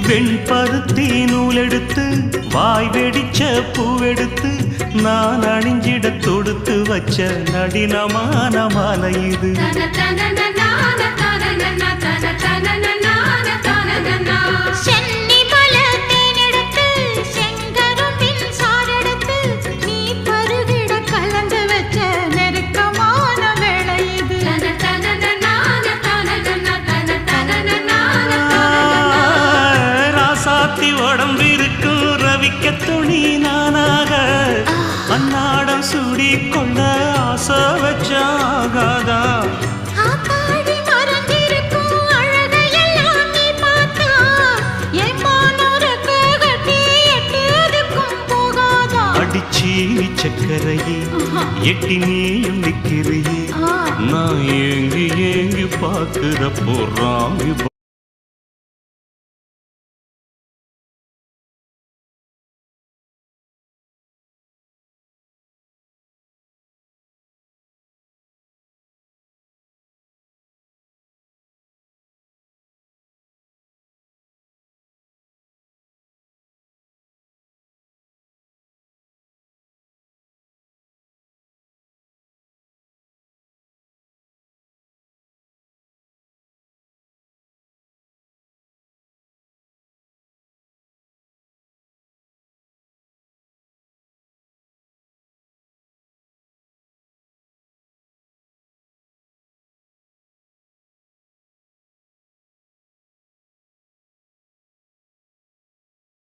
வெண்பருத்தி நூலெடுத்து வாய் வெடிச்ச பூவெடுத்து நான் அணிஞ்சிட தொடுத்து வச்ச நடினமான மாலை இது. உடம்பிருக்கும் ரவிக்க துணி நானாக அன்னாடம் சூடி கொள்ள ஆசை வச்சாகாதா. அடிச்சி சக்கரையே எட்டி நீயும் நிக்கிறியே நான் ஏங்கி ஏங்கி பார்க்கிற போறாங்க.